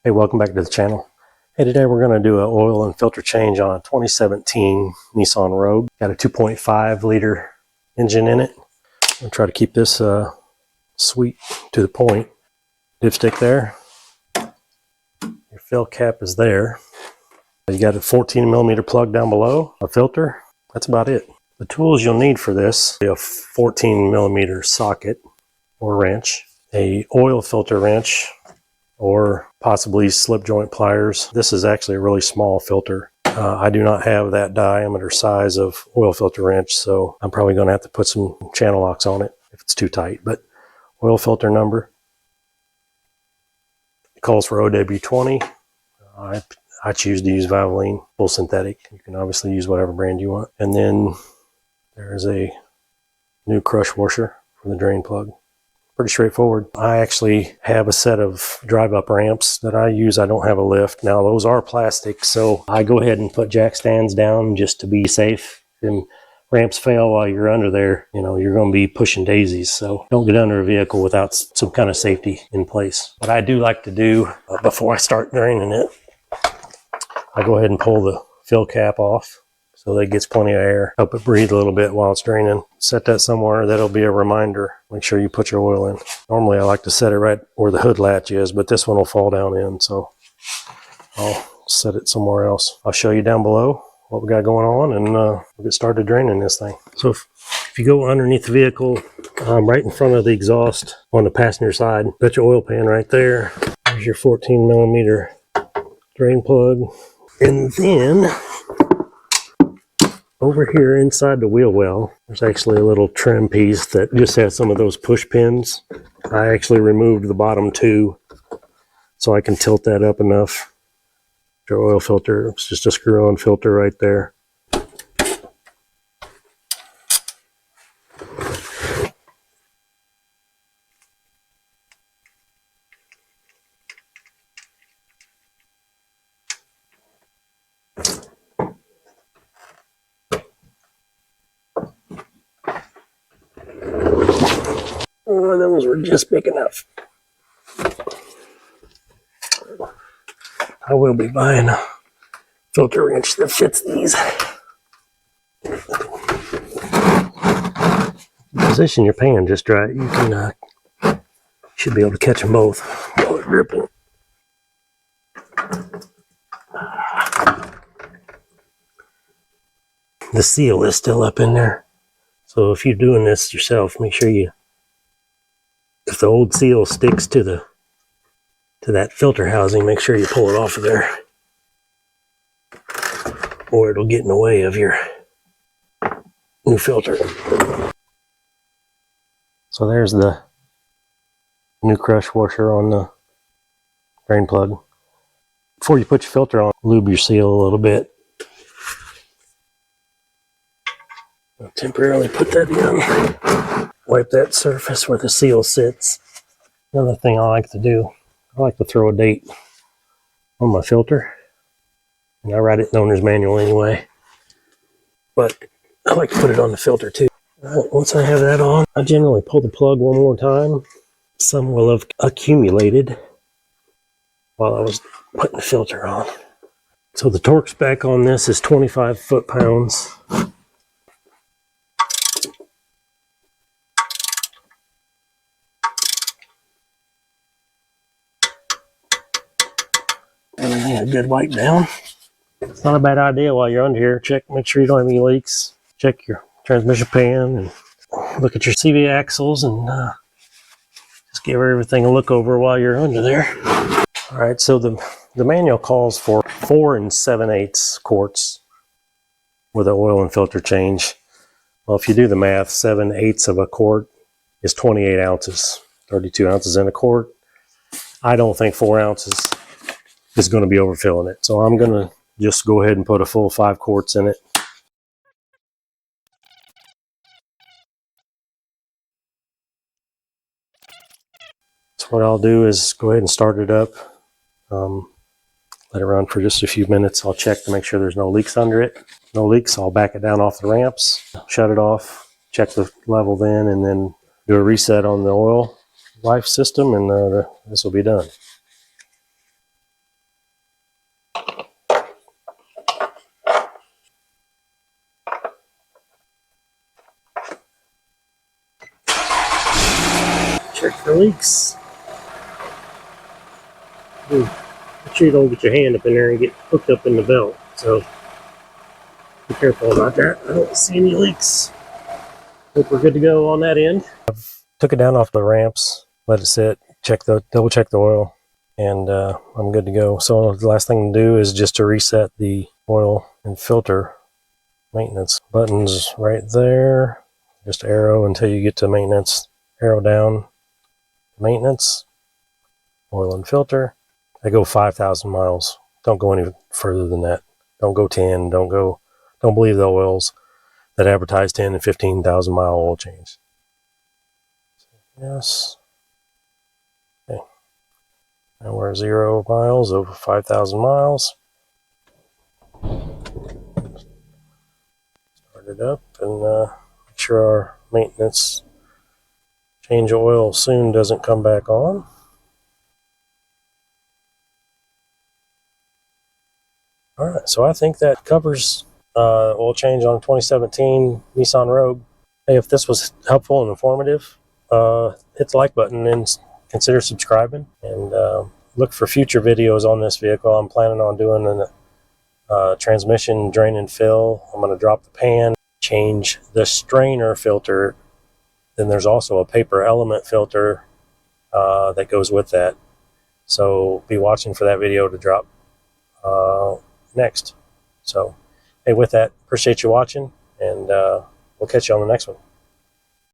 Hey, welcome back to the channel. Hey, today we're going to do an oil and filter change on a 2017 Nissan Rogue. Got a 2.5 liter engine in it. I'm going to try to keep this sweet to the point. Dipstick there. Your fill cap is there. You got a 14 millimeter plug down below, a filter. That's about it. The tools you'll need for this are a 14 millimeter socket or wrench, a oil filter wrench, or possibly slip joint pliers. This is actually a really small filter. I do not have that diameter size of oil filter wrench, so I'm probably going to have to put some channel locks on it if it's too tight. But oil filter number, it calls for OW20. I choose to use Valvoline full synthetic. You can obviously use whatever brand you want. And then there's a new crush washer for the drain plug. Pretty straightforward. I actually have a set of drive-up ramps that I use. I don't have a lift. Now those are plastic, so I go ahead and put jack stands down just to be safe. And ramps fail while you're under there, you know, you're going to be pushing daisies. So don't get under a vehicle without some kind of safety in place. What I do like to do before I start draining it, I go ahead and pull the fill cap off so that it gets plenty of air. Help it breathe a little bit while it's draining. Set that somewhere. That'll be a reminder. Make sure you put your oil in. Normally I like to set it right where the hood latch is, but this one will fall down in, so I'll set it somewhere else. I'll show you down below what we got going on, and we'll get started draining this thing. So if you go underneath the vehicle, right in front of the exhaust on the passenger side, got your oil pan right there. There's your 14 millimeter drain plug. And then over here inside the wheel well, there's actually a little trim piece that just has some of those push pins. I actually removed the bottom two so I can tilt that up enough. Your oil filter, it's just a screw-on filter right there. Oh, those were just big enough. I will be buying a filter wrench that fits these. Position your pan just right. You can should be able to catch them both while they're gripping. The seal is still up in there, so if you're doing this yourself, make sure you, if the old seal sticks to that filter housing, make sure you pull it off of there, or it'll get in the way of your new filter. So there's the new crush washer on the drain plug. Before you put your filter on, lube your seal a little bit. I'll temporarily put that in. Wipe that surface where the seal sits. Another thing I like to do, I like to throw a date on my filter. And I write it in the owner's manual anyway. But I like to put it on the filter too. Alright, once I have that on, I generally pull the plug one more time. Some will have accumulated while I was putting the filter on. So the torque spec on this is 25 foot-pounds. And a good wipe down. It's not a bad idea while you're under here. Make sure you don't have any leaks. Check your transmission pan and look at your CV axles, and just give everything a look over while you're under there. All right, so the manual calls for 4 7/8 quarts with an oil and filter change. Well, if you do the math, 7/8 of a quart is 28 ounces, 32 ounces in a quart. I don't think 4 ounces is going to be overfilling it, so I'm going to just go ahead and put a full 5 quarts in it. So what I'll do is go ahead and start it up, let it run for just a few minutes. I'll check to make sure there's no leaks under it. No leaks, I'll back it down off the ramps, shut it off, check the level then, and then do a reset on the oil life system, and this will be done. Check for leaks. Make sure you don't get your hand up in there and get hooked up in the belt. So be careful about that. I don't see any leaks. Hope we're good to go on that end. Took it down off the ramps, let it sit, double check the oil, and I'm good to go. So the last thing to do is just to reset the oil and filter maintenance. Buttons right there. Just arrow until you get to maintenance. Arrow down, maintenance, oil and filter. I go 5,000 miles. Don't go any further than that. Don't go 10. Don't believe the oils that advertise 10 and 15,000 mile oil change. Yes. Okay. Now we're 0 miles over 5,000 miles. Start it up and make sure our maintenance change oil soon doesn't come back on. Alright, so I think that covers oil change on 2017 Nissan Rogue. Hey, if this was helpful and informative, hit the like button and consider subscribing. And look for future videos on this vehicle. I'm planning on doing a transmission drain and fill. I'm going to drop the pan, change the strainer filter. Then there's also a paper element filter that goes with that. So be watching for that video to drop next. So, hey, with that, appreciate you watching, and we'll catch you on the next one.